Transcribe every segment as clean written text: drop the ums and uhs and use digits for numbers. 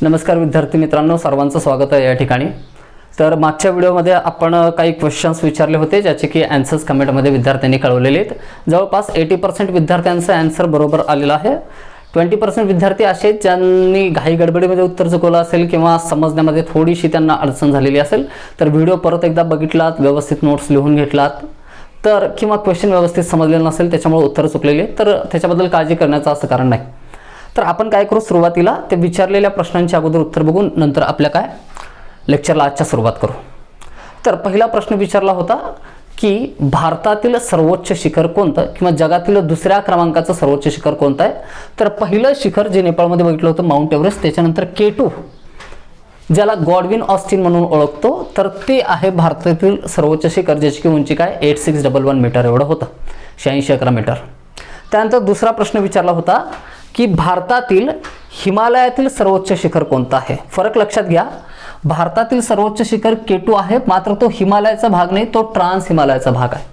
नमस्कार विद्यार्थी मित्रांनो, सर्वांचं स्वागत आहे या ठिकाणी। तर मागच्या व्हिडिओमध्ये आपण काही क्वेश्चन्स विचारले होते ज्याचे की आन्सर्स कमेंटमध्ये विद्यार्थ्यांनी कळवलेले आहेत। जवळपास 80% विद्यार्थ्यांचं आन्सर बरोबर आलेलं आहे। 20% विद्यार्थी असे ज्यांनी घाई गडबडीमध्ये उत्तर चुकवलं असेल किंवा समजण्यामध्ये थोडीशी त्यांना अडचण झालेली असेल तर व्हिडिओ परत एकदा बघितलात, व्यवस्थित नोट्स लिहून घेतलात तर किंवा क्वेश्चन व्यवस्थित समजलेलं नसेल त्याच्यामुळे उत्तर चुकलेले तर त्याच्याबद्दल काळजी करण्याचं असं कारण नाही। तर आपण काय करू, सुरुवातीला ते विचारलेल्या प्रश्नांच्या अगोदर उत्तर बघून नंतर आपल्या काय लेक्चरला आजच्या सुरुवात करू। तर पहिला प्रश्न विचारला होता की भारतातील सर्वोच्च शिखर कोणतं किंवा जगातील दुसऱ्या क्रमांकाचं सर्वोच्च शिखर कोणतं आहे। तर पहिलं शिखर जे नेपाळमध्ये बघितलं होतं माउंट एव्हरेस्ट, त्याच्यानंतर K2 ज्याला गॉडविन ऑस्टिन म्हणून ओळखतो तर ते आहे भारतातील सर्वोच्च शिखर ज्याची की उंची काय 8611 मीटर एवढं होतं, 8611 मीटर। त्यानंतर दुसरा प्रश्न विचारला होता की भारतातील हिमालयातील सर्वोच्च शिखर कोणतं आहे। फरक लक्षात घ्या, भारतातील सर्वोच्च शिखर K2 आहे, मात्र तो हिमालयाचा भाग नाही, तो ट्रान्स हिमालयाचा भाग आहे।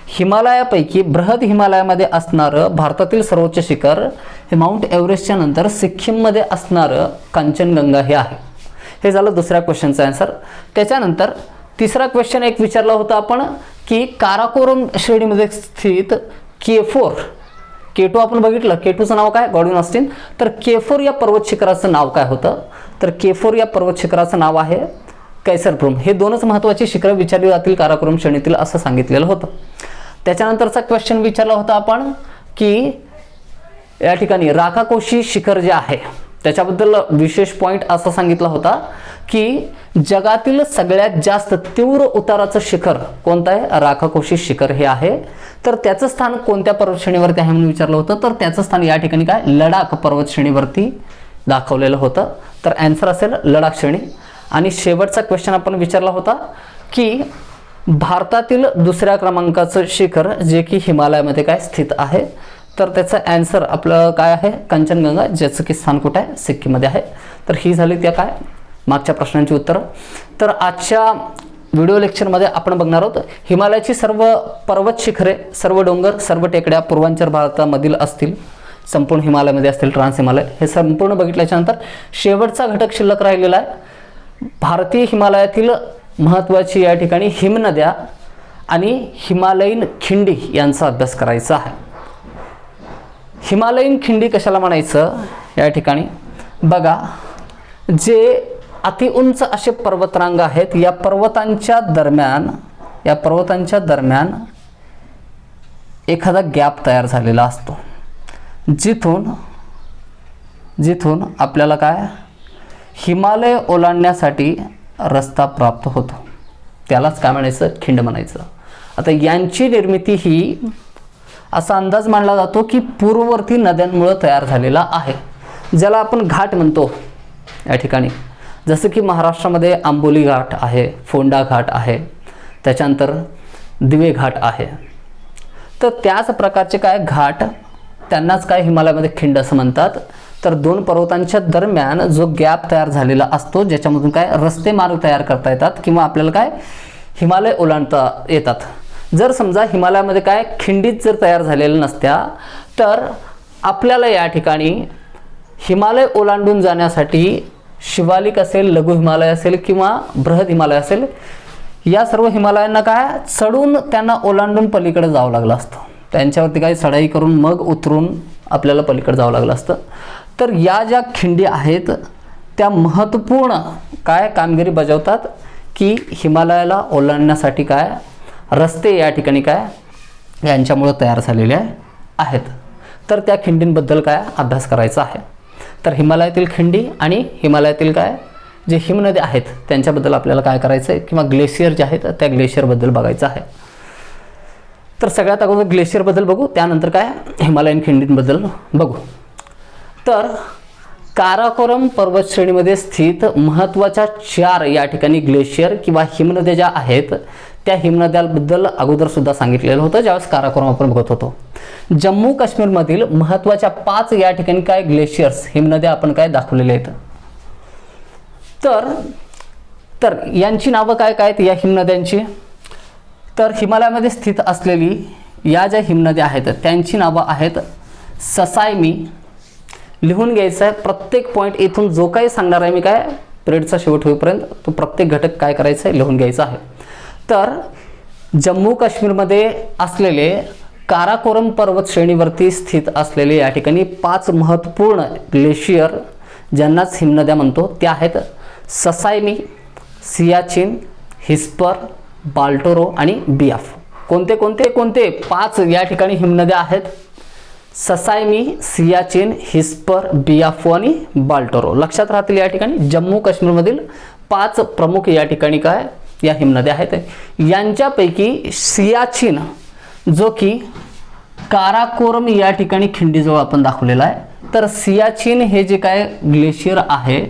हिमालयापैकी बृहद हिमालयामध्ये असणारं भारतातील सर्वोच्च शिखर हे माउंट एव्हरेस्टच्या नंतर सिक्कीममध्ये असणारं कांचनगंगा हे आहे। हे झालं दुसऱ्या क्वेश्चनचं आन्सर। त्याच्यानंतर तिसरा क्वेश्चन एक विचारला होता आपण की काराकोरम श्रेणीमध्ये स्थित K2 आपण बघितलं, K2चं नाव काय गॉडविन ऑस्टिन, तर K4 या पर्वत शिखराचं नाव काय होतं, तर K4 या पर्वत शिखराचं नाव आहे कैसरभ्रूम। हे दोनच महत्त्वाची शिखरं विचारली जातील काराकोरम श्रेणीतील असं सांगितलेलं होतं। त्याच्यानंतरचा क्वेश्चन विचारला होता आपण की या ठिकाणी राकाकोशी शिखर जे आहे त्याच्याबद्दल विशेष पॉइंट असं सांगितला होता की जगातील सगळ्यात जास्त तीव्र उताराचं शिखर कोणतं आहे, राकाकोशी शिखर हे आहे। तर त्याचं स्थान कोणत्या पर्वतश्रेणीवरती आहे म्हणून विचारलं होतं, तर त्याचं स्थान या ठिकाणी काय लडाख पर्वतश्रेणीवरती दाखवलेलं होतं, तर आन्सर असेल लडाख श्रेणी। आणि शेवटचा क्वेश्चन आपण विचारला होता की भारतातील दुसऱ्या क्रमांकाचं शिखर जे की हिमालयामध्ये काय स्थित आहे, तर त्याचं आन्सर आपलं काय आहे कांचनगंगा, ज्याचं की स्थान कुठे आहे सिक्कीममध्ये आहे। तर ही झाली त्या काय मागच्या प्रश्नांची उत्तरं। तर आजच्या व्हिडिओ लेक्चरमध्ये आपण बघणार आहोत हिमालयाची सर्व पर्वत शिखरे, सर्व डोंगर, सर्व टेकड्या पूर्वांचल भारतामधील असतील, संपूर्ण हिमालयामध्ये असतील, ट्रान्स हिमालय, हे संपूर्ण बघितल्याच्यानंतर शेवटचा घटक शिल्लक राहिलेला आहे भारतीय हिमालयातील महत्त्वाची या ठिकाणी हिमनद्या आणि हिमालयीन खिंडी यांचा अभ्यास करायचा आहे। हिमालयीन खिंडी कशाला म्हणायचं, या ठिकाणी बघा जे अतिउंच असे पर्वतरांग आहेत या पर्वतांच्या दरम्यान एखादा गॅप तयार झालेला असतो जिथून आपल्याला काय हिमालय ओलांडण्यासाठी रस्ता प्राप्त होतो, त्यालाच काय म्हणायचं खिंड म्हणायचं। आता यांची निर्मिती ही असा अंदाज मानला जातो की पूर्ववर्ती नद्यांमुळे तयार झालेला आहे, ज्याला आपण घाट म्हणतो या ठिकाणी। जसं की महाराष्ट्रामध्ये आंबोली घाट आहे, फोंडा घाट आहे, त्याच्यानंतर दिवे घाट आहे, तर त्याच प्रकारचे काय घाट त्यांनाच काय हिमालयामध्ये खिंड असं म्हणतात। तर दोन पर्वतांच्या दरम्यान जो गॅप तयार झालेला असतो ज्याच्यामधून काय रस्ते मार्ग तयार करता येतात किंवा आपल्याला काय हिमालय ओलांडता येतात। जर समजा हिमालयामध्ये काय खिंडीत जर तयार झालेल्या नसत्या तर आपल्याला या ठिकाणी हिमालय ओलांडून जाण्यासाठी शिवालिक असेल, लघु हिमालय असेल किंवा बृहद हिमालय असेल, या सर्व हिमालयांना काय चढून त्यांना ओलांडून पलीकडे जावं लागलं असतं, त्यांच्यावरती काही चढाई करून मग उतरून आपल्याला पलीकडे जावं लागलं असतं। तर या ज्या खिंडी आहेत त्या महत्त्वपूर्ण काय कामगिरी बजावतात की हिमालयाला ओलांडण्यासाठी काय रस्ते या ठिकाणी काय यांच्यामुळे तयार झालेले आहेत। तर त्या खिंडींबद्दल काय अभ्यास करायचा आहे। तर हिमालयातील खिंडी आणि हिमालयातील काय जे हिमनद्या आहेत त्यांच्याबद्दल आपल्याला काय करायचं आहे किंवा ग्लेशियर जे आहेत त्या ग्लेशियरबद्दल बघायचं आहे। तर सगळ्यात अगोदर ग्लेशियरबद्दल बघू, त्यानंतर काय हिमालयन खिंडींबद्दल बघू। तर काराकोरम पर्वत श्रेणीमध्ये स्थित महत्त्वाच्या 4 या ठिकाणी ग्लेशियर किंवा हिमनद्या ज्या आहेत त्या हिमनद्यांबद्दल अगोदर सुद्धा सांगितलेलं होतं ज्यावेळेस काराकोरम आपण बघत होतो। जम्मू काश्मीरमधील महत्त्वाच्या 5 या ठिकाणी काय ग्लेशियर्स हिमनद्या आपण काय दाखवलेल्या आहेत। तर यांची नावं काय काय आहेत या हिमनद्यांची, तर हिमालयामध्ये स्थित असलेली या ज्या हिमनद्या आहेत त्यांची नावं आहेत ससायमी, लिहून घ्यायचं आहे प्रत्येक पॉईंट. इथून जो काही सांगणार आहे मी काय पिरियडचा शेवट होईपर्यंत तो प्रत्येक घटक काय करायचं आहे लिहून घ्यायचा आहे. तर जम्मू काश्मीरमध्ये असलेले काराकोरम पर्वत श्रेणीवरती स्थित असलेले या ठिकाणी 5 महत्त्वपूर्ण ग्लेशियर ज्यांनाच हिमनद्या म्हणतो त्या आहेत ससायमी, सियाचीन, हिस्पर, बाल्टोरो आणि बियाफ. कोणते कोणते कोणते 5 या ठिकाणी हिमनद्या आहेत? ससायमी, सियाचीन, हिस्पर, बियाफो आणि बाल्टोरो. लक्षात राहतील या ठिकाणी जम्मू काश्मीरमधील 5 प्रमुख या ठिकाणी काय या हिमनद्या आहेत. यांच्यापैकी सियाचीन जो की काराकोरम या ठिकाणी खिंडीजवळ आपण दाखवलेला आहे. तर सियाचीन हे जे काय ग्लेशियर आहे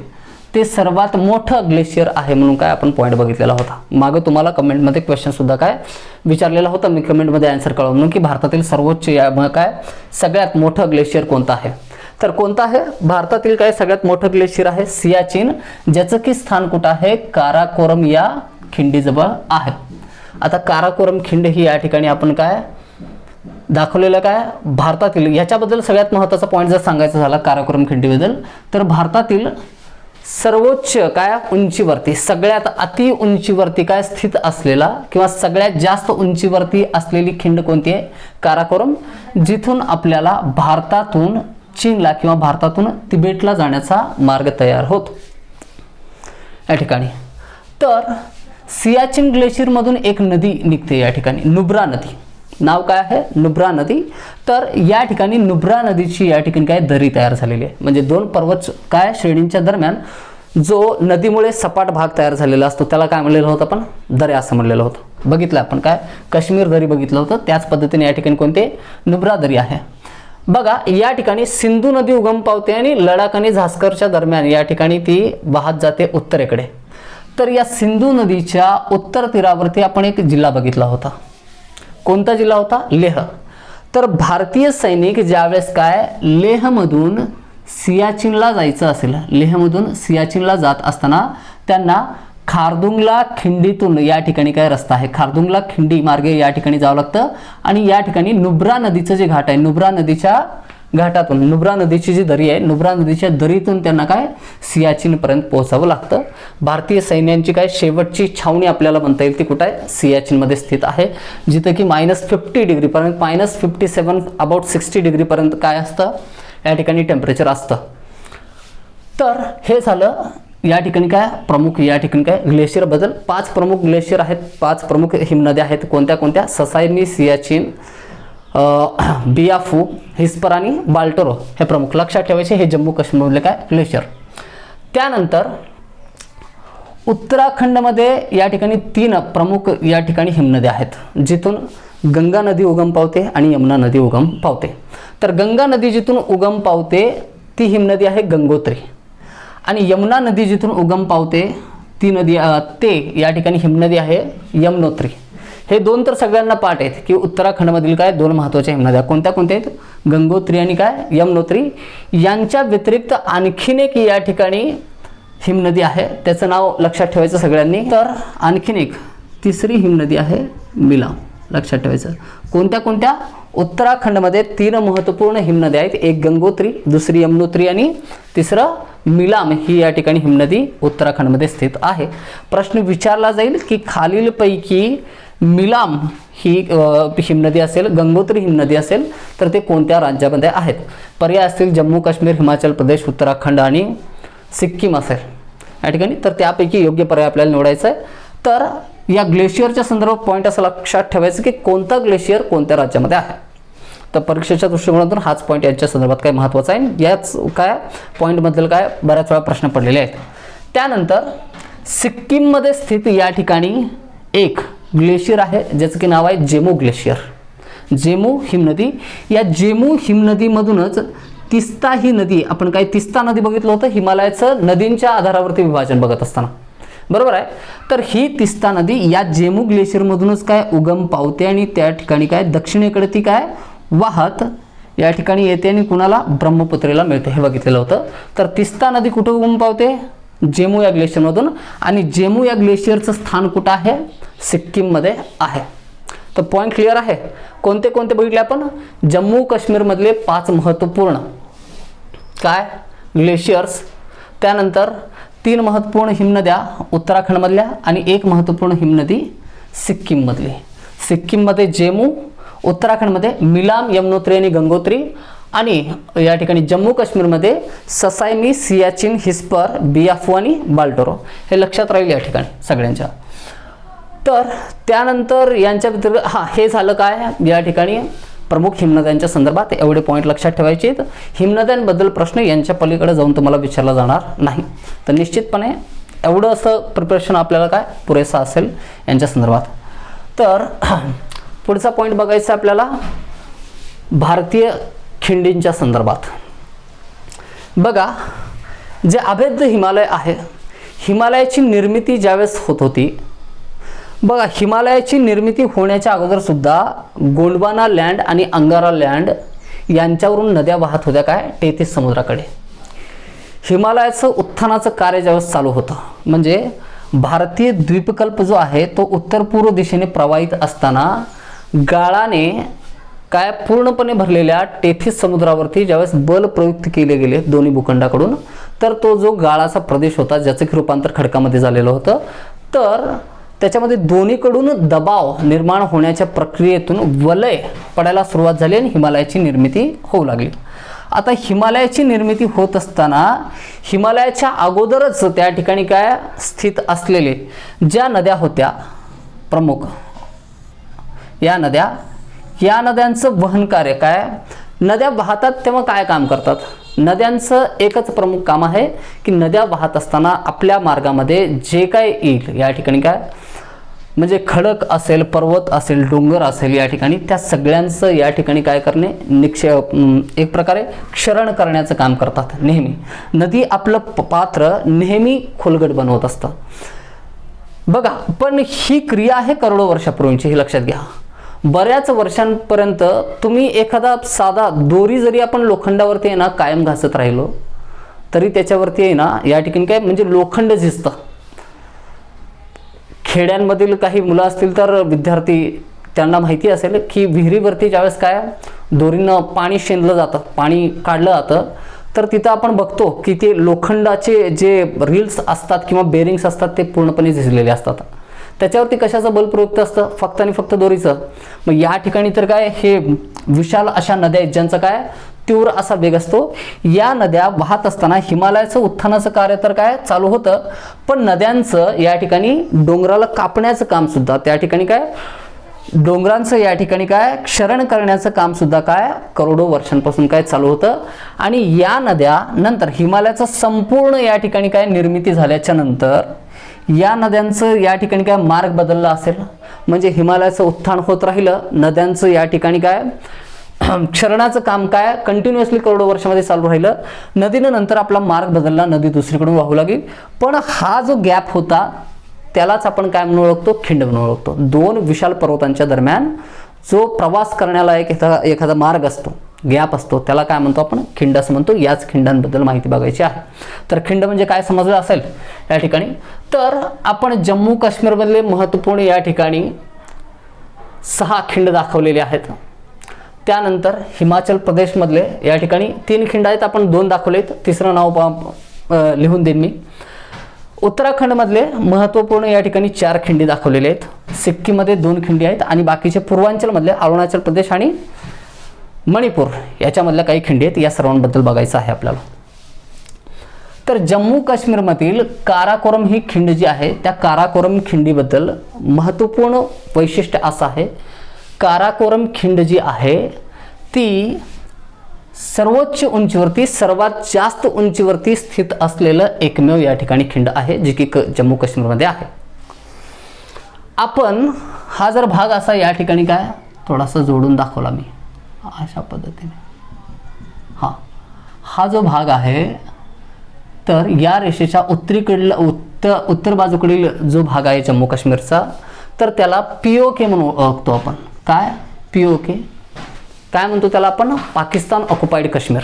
ते सर्वात मोठं ग्लेशियर आहे म्हणून काय आपण पॉईंट बघितलेला होता. मागं तुम्हाला कमेंटमध्ये क्वेश्चन सुद्धा काय विचारलेला होता, मी कमेंटमध्ये आन्सर कळव म्हणून की भारतातील सर्वोच्च काय सगळ्यात मोठं ग्लेशियर कोणतं आहे. तर कोणतं आहे भारतातील काय सगळ्यात मोठं ग्लेशियर आहे सियाचीन, ज्याचं की स्थान कुठं आहे काराकोरम या खिंडीजवळ आहे. आता काराकोरम खिंड ही या ठिकाणी आपण काय दाखवलेलं काय भारतातील याच्याबद्दल सगळ्यात महत्त्वाचा पॉईंट जर सांगायचा झाला काराकोरम खिंडीबद्दल तर भारतातील सर्वोच्च काय उंचीवरती सगळ्यात अति उंचीवरती काय स्थित असलेला किंवा सगळ्यात जास्त उंचीवरती असलेली खिंड कोणती आहे काराकोरम, जिथून आपल्याला भारतातून चीनला किंवा भारतातून तिबेटला जाण्याचा मार्ग तयार होतो या ठिकाणी. तर सियाचीन ग्लेशियरमधून एक नदी निघते या ठिकाणी नुब्रा नदी. नाव काय आहे नुब्रा नदी. तर या ठिकाणी नुब्रा नदीची या ठिकाणी काय दरी तयार झालेली आहे. म्हणजे 2 पर्वत काय श्रेणींच्या दरम्यान जो नदीमुळे सपाट भाग तयार झालेला असतो त्याला काय म्हणलेलं होतं आपण दऱ्या असं म्हणलेलं होतं. बघितलं आपण काय काश्मीर दरी बघितलं होतं त्याच पद्धतीने या ठिकाणी कोणते नुब्रा दरी आहे. बघा या ठिकाणी सिंधू नदी उगम पावते आणि लडाख आणि झास्करच्या दरम्यान या ठिकाणी ती वाहत जाते उत्तरेकडे. तर या सिंधू नदीच्या उत्तर तीरावरती आपण एक जिल्हा बघितला होता. कोणता जिल्हा होता लेह. तर भारतीय सैनिक ज्यावेळेस काय लेहमधून सियाचीनला जायचं असेल लेहमधून सियाचीनला जात असताना त्यांना खारदुंगला खिंडीतून या ठिकाणी काय रस्ता आहे खारदुंगला खिंडी मार्गे या ठिकाणी जावं लागतं आणि या ठिकाणी नुब्रा नदीचं जे घाट आहे नुब्रा नदीच्या घाटातून नुब्रा नदीची जी दरी आहे नुब्रा नदीच्या दरीतून त्यांना काय सियाचीनपर्यंत पोहोचावं लागतं. भारतीय सैन्यांची काय शेवटची छावणी आपल्याला म्हणता येईल ती कुठं आहे सियाचीनमध्ये स्थित आहे, जिथं की -50 डिग्रीपर्यंत -57 अबाउट 60 डिग्रीपर्यंत काय असतं या ठिकाणी टेम्परेचर असतं. तर हे झालं या ठिकाणी काय प्रमुख या ठिकाणी काय ग्लेशियर बद्दल. 5 प्रमुख ग्लेशियर आहेत, 5 प्रमुख हिमनद्या आहेत. कोणत्या कोणत्या ससायमी, सियाचीन, बियाफू, हिस्पर आणि बाल्टोरो हे प्रमुख लक्षात ठेवायचे. हे जम्मू काश्मीरमधले काय ग्लेशियर. त्यानंतर उत्तराखंडमध्ये या ठिकाणी 3 प्रमुख या ठिकाणी हिमनद्या आहेत जिथून गंगा नदी उगम पावते आणि यमुना नदी उगम पावते. तर गंगा नदी जिथून उगम पावते ती हिमनदी आहे गंगोत्री आणि यमुना नदी जिथून उगम पावते ती नदी ते या ठिकाणी हिमनदी आहे यमुनोत्री. हे 2 तर सगळ्यांना पाठ आहेत की उत्तराखंडमधील काय 2 महत्त्वाच्या हिमनद्या कोणत्या कोणत्या आहेत गंगोत्री आणि काय यमुनोत्री. यांच्या व्यतिरिक्त आणखीन एक या ठिकाणी हिमनदी आहे त्याचं नाव लक्षात ठेवायचं सगळ्यांनी. तर आणखीन एक 3री हिमनदी आहे मिलाम. लक्षात ठेवायचं कोणत्या कोणत्या उत्तराखंडमध्ये 3 महत्त्वपूर्ण हिमनद्या आहेत. एक गंगोत्री, दुसरी यमुनोत्री आणि तिसरं मिलाम ही या ठिकाणी हिमनदी उत्तराखंडमध्ये स्थित आहे. प्रश्न विचारला जाईल की खालीलपैकी मिलाम ही हिमनदी असेल गंगोत्री हिमनदी असेल तर ते कोणत्या राज्यामध्ये आहेत. पर्याय असतील जम्मू काश्मीर, हिमाचल प्रदेश, उत्तराखंड आणि सिक्कीम असेल या ठिकाणी. तर त्यापैकी योग्य पर्याय आपल्याला निवडायचा आहे. तर या ग्लेशियरच्या संदर्भात पॉईंट असं लक्षात ठेवायचं की कोणता ग्लेशियर कोणत्या राज्यामध्ये आहे. तर परीक्षेच्या दृष्टिकोनातून हाच पॉईंट यांच्या संदर्भात काय महत्त्वाचा आहे. याच काय पॉईंटबद्दल काय बऱ्याच वेळा प्रश्न पडलेले आहेत. त्यानंतर सिक्कीममध्ये स्थित या ठिकाणी एक ग्लेशियर आहे ज्याचं की नाव आहे जेमू ग्लेशियर. जेमू हिमनदी. या जेमू हिमनदीमधूनच तिस्ता ही नदी आपण काय तिस्ता नदी बघितलं होतं हिमालयाचं नदींच्या आधारावरती विभाजन बघत असताना बरोबर आहे. तर ही तिस्ता नदी या जेमू ग्लेशियरमधूनच काय उगम पावते आणि त्या ठिकाणी काय दक्षिणेकडे ती काय वाहत या ठिकाणी येते आणि कुणाला ब्रह्मपुत्रेला मिळते हे बघितलेलं होतं. तर तिस्ता नदी कुठं उगम पावते जेमू या ग्लेशियरमधून आणि जेमू या ग्लेशियरचं स्थान कुठं आहे सिक्कीममध्ये आहे. तर पॉईंट क्लिअर आहे. कोणते कोणते बघितले आपण जम्मू काश्मीरमधले 5 महत्त्वपूर्ण काय ग्लेशियर्स, त्यानंतर 3 महत्त्वपूर्ण हिमनद्या उत्तराखंडमधल्या आणि 1 महत्त्वपूर्ण हिमनदी सिक्कीममधली. सिक्कीममध्ये जेमू, उत्तराखंडमध्ये मिलाम, यमुनोत्री आणि गंगोत्री, आणि या ठिकाणी जम्मू काश्मीरमध्ये ससायमी, सियाचिन, हिस्पर, बियाफू आणि बाल्टोरो. हे लक्षात राहील या ठिकाणी सगळ्यांच्या. तर त्यानंतर यांच्या व्यतिरिक्त हे झालं काय या ठिकाणी प्रमुख हिमनद्यांच्या संदर्भात. एवढे पॉईंट लक्षात ठेवायचे आहेत. हिमनद्यांबद्दल प्रश्न यांच्या पलीकडे जाऊन तुम्हाला विचारला जाणार नाही. तर निश्चितपणे एवढं असं प्रिपरेशन आपल्याला काय पुरेसा असेल यांच्या संदर्भात. तर पुढचा पॉईंट बघायचा आपल्याला भारतीय खिंडींच्या संदर्भात. बघा, जे अभेद्य हिमालय आहे, हिमालयाची निर्मिती ज्यावेळेस होत होती, बघा हिमालयाची निर्मिती होण्याच्या अगोदर सुद्धा गोंडवाना लँड आणि अंगारा लँड यांच्यावरून नद्या वाहत होत्या काय तेथीस समुद्राकडे. हिमालयाचं उत्थानाचं कार्य ज्यावेळेस चालू होतं, म्हणजे भारतीय द्वीपकल्प जो आहे तो उत्तर पूर्व दिशेने प्रवाहित असताना गाळाने काय पूर्णपणे भरलेल्या टेथिस समुद्रावरती ज्यावेळेस बल प्रयुक्त केले गेले दोन्ही भूखंडाकडून, तर तो जो गाळाचा प्रदेश होता ज्याचं की रूपांतर खडकामध्ये झालेलं होतं, तर त्याच्यामध्ये दोन्हीकडून दबाव निर्माण होण्याच्या प्रक्रियेतून वलय पडायला सुरुवात झाली आणि हिमालयाची निर्मिती होऊ लागली. आता हिमालयाची निर्मिती होत असताना हिमालयाच्या अगोदरच त्या ठिकाणी काय स्थित असलेले ज्या नद्या होत्या प्रमुख, या नद्यांचं वहन कार्य काय, नद्या वाहतात तेव्हा काय काम करतात, नद्यांचं एकच प्रमुख काम आहे की नद्या वाहत असताना आपल्या मार्गामध्ये जे काय येईल या ठिकाणी काय म्हणजे खडक असेल, पर्वत असेल, डोंगर असेल, या ठिकाणी त्या सगळ्यांचं या ठिकाणी काय करणे एक प्रकारे क्षरण करण्याचं काम करतात. नेहमी नदी आपलं पात्र नेहमी खोलगट बनवत असतं. बघा, पण ही क्रिया आहे करोडो वर्षापूर्वीची, हे लक्षात घ्या. बऱ्याच वर्षांपर्यंत तुम्ही एखादा साधा दोरी जरी आपण लोखंडावरती आहे ना कायम घासत राहिलो तरी त्याच्यावरती आहे ना या ठिकाणी काय म्हणजे लोखंड झिजतं. खेड्यांमधील काही मुलं असतील तर विद्यार्थी त्यांना माहिती असेल की विहिरीवरती ज्यावेळेस काय दोरीनं पाणी शेंदलं जातं, पाणी काढलं जातं, तर तिथं आपण बघतो की ते लोखंडाचे जे रील्स असतात किंवा बेरिंग्स असतात ते पूर्णपणे झिजलेले असतात. त्याच्यावरती कशाचं बल प्रयुक्त असतं, फक्त आणि फक्त दोरीचं. मग या ठिकाणी तर काय हे विशाल अशा नद्या आहेत ज्यांचं काय तीव्र असा वेग असतो. या नद्या वाहत असताना हिमालयाचं उत्थानाचं कार्य तर काय चालू होतं, पण नद्यांचं या ठिकाणी डोंगराला कापण्याचं काम सुद्धा त्या ठिकाणी काय डोंगरांचं या ठिकाणी काय क्षरण करण्याचं काम सुद्धा काय करोडो वर्षांपासून काय चालू होतं. आणि या नद्या नंतर हिमालयाचं संपूर्ण या ठिकाणी काय निर्मिती झाल्याच्या नंतर या नद्यांचं या ठिकाणी काय मार्ग बदलला असेल, म्हणजे हिमालयाचं उत्थान होत राहिलं, नद्यांचं या ठिकाणी काय क्षरणाचं काम काय कंटिन्युअसली करोडो वर्षामध्ये चालू राहिलं, नदीनं नंतर आपला मार्ग बदलला, नदी दुसरीकडून वाहू लागली. पण हा जो गॅप होता त्यालाच आपण काय म्हणून ओळखतो, खिंड म्हणून ओळखतो. दोन विशाल पर्वतांच्या दरम्यान जो प्रवास करण्याला एखादा मार्ग असतो, गॅप असतो, त्याला काय म्हणतो आपण, खिंड असं म्हणतो. याच खिंडांबद्दल माहिती बघायची आहे. तर खिंड म्हणजे काय समजलं असेल या ठिकाणी. तर आपण जम्मू काश्मीरमधले महत्त्वपूर्ण या ठिकाणी 6 खिंड दाखवलेले आहेत. त्यानंतर हिमाचल प्रदेशमधले या ठिकाणी 3 खिंड आहेत, आपण 2 दाखवलेत, तिसरं नाव लिहून देईन मी. उत्तराखंडमधले महत्त्वपूर्ण या ठिकाणी 4 खिंडी दाखवलेले आहेत. सिक्कीममध्ये 2 खिंडी आहेत आणि बाकीचे पूर्वांचलमधले अरुणाचल प्रदेश आणि मणिपूर याच्यामधल्या काही खिंडी आहेत. या सर्वांबद्दल बघायचं आहे आपल्याला. तर जम्मू काश्मीरमधील काराकोरम ही खिंड जी आहे त्या काराकोरम खिंडीबद्दल महत्त्वपूर्ण वैशिष्ट्य असं आहे, काराकोरम खिंड जी आहे ती सर्वोच्च उंचीवरती सर्वात जास्त उंचीवरती स्थित असलेलं एकमेव या ठिकाणी खिंड आहे जी की जम्मू काश्मीरमध्ये आहे. आपण हा जर भाग असा या ठिकाणी काय थोडासा जोडून दाखवला मी अशा पद्धतीने, हा जो भाग आहे तर या रेषेच्या उत्तरेकडील उत्तर बाजूकडील जो भाग आहे जम्मू काश्मीरचा तर त्याला POK म्हणून ओळखतो आपण. काय POK काय म्हणतो त्याला आपण, पाकिस्तान ऑक्युपाईड काश्मीर.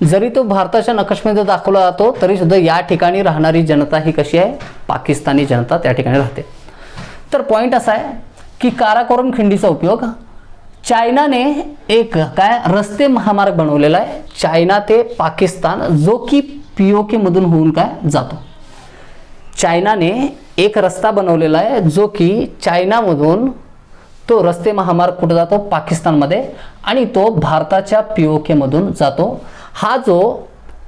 जरी तो भारताच्या नकाशामध्ये दाखवला जातो तरी सुद्धा या ठिकाणी राहणारी जनता ही कशी आहे, पाकिस्तानी जनता त्या ठिकाणी राहते. तर पॉईंट असा आहे की काराकोरम खिंडीचा उपयोग चायनाने एक काय रस्ते महामार्ग बनवलेला आहे चायना ते पाकिस्तान, जो की POK मधून होऊन काय जातो. चायनाने एक रस्ता बनवलेला आहे जो की चायनामधून तो रस्ते महामार्ग कुठे जातो पाकिस्तानमध्ये आणि तो भारताच्या POK मधून जातो. हा जो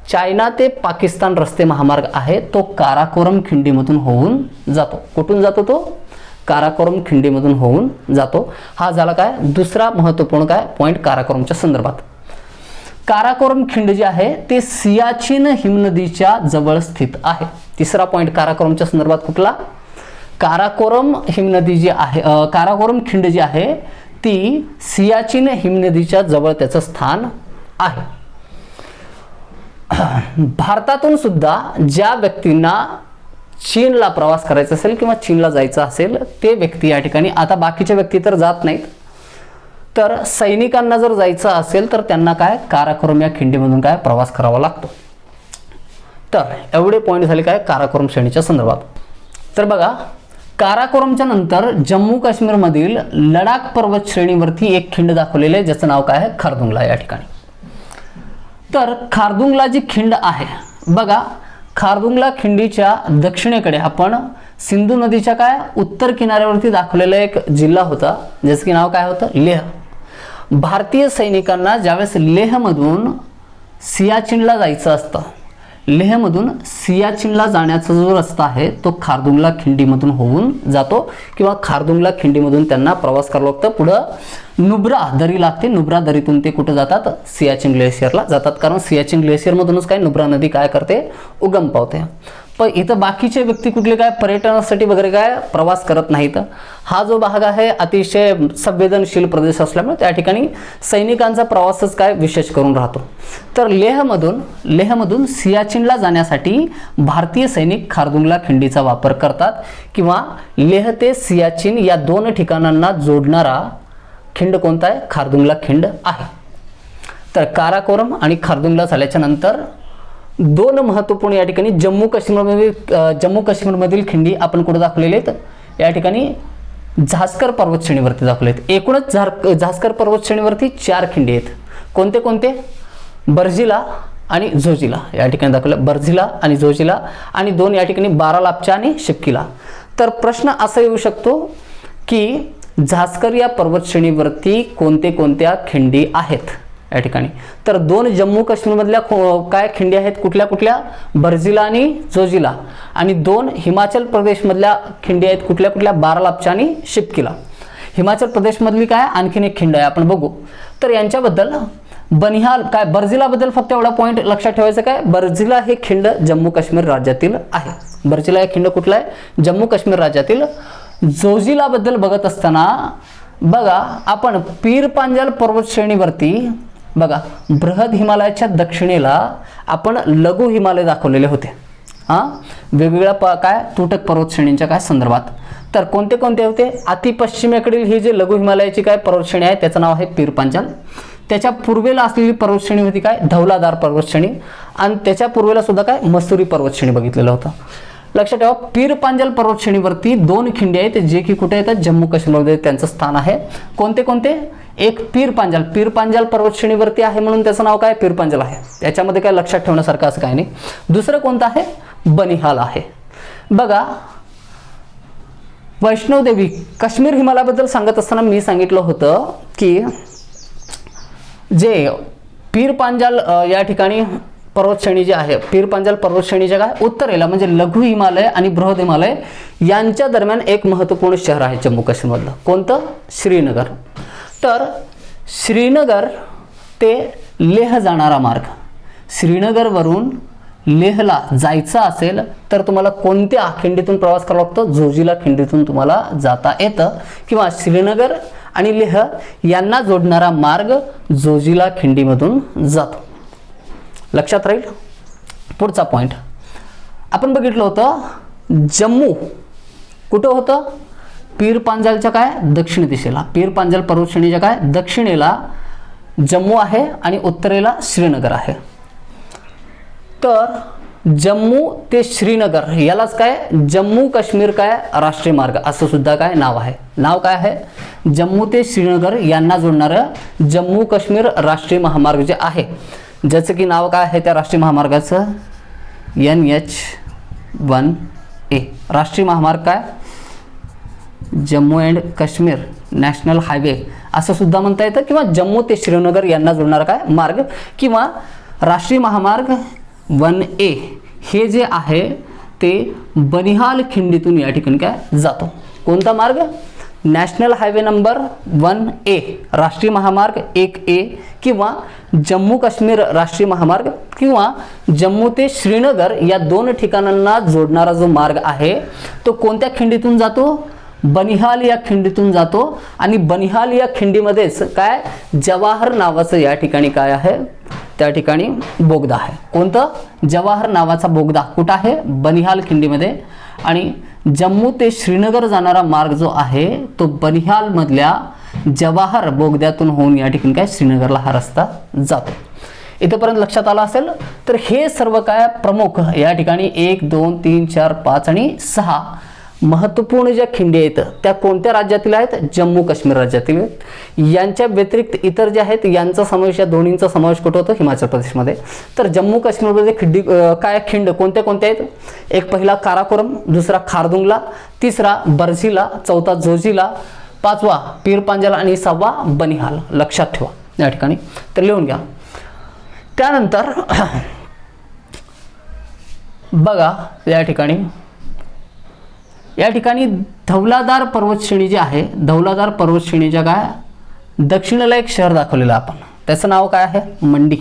चायना ते पाकिस्तान रस्ते महामार्ग आहे तो काराकोरम खिंडीमधून होऊन जातो. कुठून जातो तो? काराकोरम खिंडीमधून होऊन जातो. हा झाला काय दुसरा महत्त्वपूर्ण काय पॉईंट काराकोरमच्या संदर्भात. काराकोरम खिंड जे आहे ते सियाचीन हिमनदीच्या जवळ स्थित आहे. तिसरा पॉईंट काराकोरमच्या संदर्भात कुठला? काराकोरम हिमनदी जी आहे काराकोरम खिंड जी आहे ती सियाचीन हिमनदीच्या जवळ त्याचं स्थान आहे. भारतातून सुद्धा ज्या व्यक्तींना चीनला प्रवास करायचा असेल किंवा चीनला जायचं असेल ते व्यक्ती या ठिकाणी, आता बाकीच्या व्यक्ती तर जात नाहीत, तर सैनिकांना जर जायचं असेल तर त्यांना काय काराकोरम या खिंडीमधून काय प्रवास करावा लागतो. तर एवढे पॉईंट झाले काय काराकोरम श्रेणीच्या संदर्भात. तर बघा काराकोरमच्या नंतर जम्मू काश्मीरमधील लडाख पर्वत श्रेणीवरती एक खिंड दाखवलेली आहे ज्याचं नाव काय आहे खारदुंगला या ठिकाणी. तर खारदुंगला जी खिंड आहे बघा, खारदुंगला खिंडीच्या दक्षिणेकडे आपण सिंधू नदीच्या काय उत्तर किनाऱ्यावरती दाखवलेला एक जिल्हा होता ज्याचं की नाव काय होतं लेह. भारतीय सैनिकांना ज्यावेळेस लेहमधून सियाचीनला जायचं असतं, लेहमधून सियाचीनला जाण्याचा जो रस्ता आहे तो खारदुंगला खिंडीमधून होऊन जातो किंवा खारदुंगला खिंडीमधून त्यांना प्रवास करावा लागतो. पुढं नुब्रा दरी लागते, नुब्रा दरीतून ते कुठे जातात सियाचीन ग्लेशियरला जातात, कारण सियाचीन ग्लेशियरमधूनच काय नुब्रा नदी काय करते उगम पावते. पण इथं बाकीचे व्यक्ती कुठले काय पर्यटनासाठी वगैरे काय प्रवास करत नाहीत. हा जो भाग आहे अतिशय संवेदनशील प्रदेश असल्यामुळे त्या ठिकाणी सैनिकांचा प्रवासच काय विशेष करून राहतो. तर लेहमधून सियाचीनला जाण्यासाठी भारतीय सैनिक खारदुंगला खिंडीचा वापर करतात किंवा लेह ते सियाचीन या दोन ठिकाणांना जोडणारा खिंड कोणता आहे? खारदुंगला खिंड आहे. तर काराकोरम आणि खारदुंगला झाल्याच्या नंतर दोन महत्त्वपूर्ण या ठिकाणी जम्मू काश्मीरमधील खिंडी आपण कुठे दाखवलेले आहेत या ठिकाणी झास्कर पर्वत श्रेणीवरती दाखवले आहेत. एकूणच झास्कर पर्वत श्रेणीवरती 4 खिंडी आहेत. कोणते कोणते? बर्जिला आणि झोजिला या ठिकाणी दाखवलं, बर्जिला आणि झोजिला, आणि 2 या ठिकाणी बारालापचा आणि शिपकीला. तर प्रश्न असा येऊ शकतो की झास्कर या पर्वत श्रेणीवरती कोणत्या खिंडी आहेत या ठिकाणी. तर 2 जम्मू काश्मीरमधल्या काय खिंडी आहेत कुठल्या? बर्जिला आणि जोजिला. आणि 2 हिमाचल प्रदेशमधल्या खिंडी आहेत कुठल्या? बारालापचा आणि शिपकीला. हिमाचल प्रदेशमधली काय आणखीन एक खिंड आहे आपण बघू. तर यांच्याबद्दल बनिहाल काय बर्जिलाबद्दल फक्त एवढा पॉईंट लक्षात ठेवायचं काय, बर्जिला हे खिंड जम्मू काश्मीर राज्यातील आहे. बर्जिला हे खिंड कुठला आहे? जम्मू काश्मीर राज्यातील. जोजिलाबद्दल बघत असताना बघा आपण पीर पांजाल पर्वत श्रेणीवरती बघा बृहद हिमालयाच्या दक्षिणेला आपण लघु हिमालय दाखवलेले होते वेगवेगळ्या काय तुटक पर्वत श्रेणींच्या काय संदर्भात. तर कोणते होते? अति पश्चिमेकडील ही जे लघु हिमालयाची काय पर्वत श्रेणी आहे त्याचं नाव आहे पीर पांजाल. त्याच्या पूर्वेला असलेली पर्वत श्रेणी होती काय धौलाधार पर्वत श्रेणी, आणि त्याच्या पूर्वेला सुद्धा काय मसुरी पर्वत श्रेणी बघितलेलं होतं. लक्षात ठेवा पीर पांजाल पर्वत श्रेणीवरती 2 खिंडी आहेत जे की कुठे येतात जम्मू काश्मीरमध्ये त्यांचं स्थान आहे. कोणते? एक पीर पांजाल पर्वत श्रेणीवरती आहे म्हणून त्याचं नाव काय पीर पांजाल आहे. त्याच्यामध्ये काय लक्षात ठेवण्यासारखं असं काय नाही. दुसरं कोणतं आहे? बनिहाल आहे. बघा वैष्णोदेवी काश्मीर हिमालयाबद्दल सांगत असताना मी सांगितलं होतं की जे पीर पांजाल या ठिकाणी पर्वत श्रेणी जी आहे पीर पांजाल पर्वत श्रेणीच्या काय उत्तरेला म्हणजे लघु हिमालय आणि बृहद हिमालय यांच्या दरम्यान एक महत्त्वपूर्ण शहर आहे जम्मू काश्मीरमधलं. कोणतं? श्रीनगर. तर श्रीनगर ते लेह जाणारा मार्ग, श्रीनगरवरून लेहला जायचं असेल तर तुम्हाला कोणत्या खिंडीतून प्रवास करावा लागतो? जोजिला खिंडीतून तुम्हाला जाता येतं किंवा श्रीनगर आणि लेह यांना जोडणारा मार्ग जोजिला खिंडीमधून जातो. लक्षात राहील. पुढचा पॉईंट आपण बघितलं होतं जम्मू कुठं होतं? पीर पांजालच्या काय दक्षिण दिशेला, पीर पांजाल पर्वत श्रेणीच्या काय दक्षिणेला जम्मू आहे आणि उत्तरेला श्रीनगर आहे. तर जम्मू ते श्रीनगर यालाच काय जम्मू काश्मीर काय राष्ट्रीय मार्ग असं सुद्धा काय नाव आहे. नाव काय आहे जम्मू ते श्रीनगर यांना जोडणारं जम्मू काश्मीर राष्ट्रीय महामार्ग जे आहे, ज्याचं की नाव काय आहे त्या राष्ट्रीय महामार्गाचं NH-1A राष्ट्रीय महामार्ग काय Jammu and Kashmir national highway असं सुद्धा म्हणता येतं, किंवा जम्मू ते श्रीनगर यांना जोडणारा काय मार्ग किंवा राष्ट्रीय महामार्ग 1A हे जे आहे ते बनिहाल खिंडीतून या ठिकाणी काय जातो. कोणता मार्ग नॅशनल हायवे नंबर 1A राष्ट्रीय महामार्ग 1A किंवा जम्मू काश्मीर राष्ट्रीय महामार्ग किंवा जम्मू ते श्रीनगर या दोन ठिकाणांना जोडणारा जो मार्ग आहे तो कोणत्या खिंडीतून जातो बनिहाल या खिंडीतून जातो. आणि बनिहाल या खिंडीमध्येच काय जवाहर नावाचं या ठिकाणी काय आहे त्या ठिकाणी बोगदा आहे. कोणतं जवाहर नावाचा बोगदा कुठं आहे बनिहाल खिंडीमध्ये. आणि जम्मू ते श्रीनगर जाणारा मार्ग जो आहे तो बनिहाल मधल्या जवाहर बोगद्यातून होऊन या ठिकाणी काय श्रीनगरला हा रस्ता जातो. इथेपर्यंत लक्षात आलं असेल. तर हे सर्व काय प्रमुख या ठिकाणी 1 2 3 4 5 आणि 6 महत्त्वपूर्ण ज्या खिंडी आहेत त्या कोणत्या राज्यातील आहेत जम्मू काश्मीर राज्यातील आहेत. यांच्या व्यतिरिक्त इतर जे आहेत यांचा समावेश या दोन्हींचा समावेश कुठं होतो हिमाचल प्रदेशमध्ये. तर जम्मू काश्मीरमध्ये खिंडी काय खिंड कोणत्या कोणत्या आहेत एक पहिला काराकोरम, दुसरा खारदुंगला, तिसरा बर्झिला, चौथा जोजिला, पाचवा पीरपांजाल आणि 6वा बनिहाल. लक्षात ठेवा या ठिकाणी तर लिहून घ्या. त्यानंतर बघा या ठिकाणी धौलाधार पर्वतश्रेणी जी आहे धौलाधार पर्वतश्रेणीच्या काय दक्षिणेला एक शहर दाखवलेलं आपण त्याचं नाव काय आहे मंडी.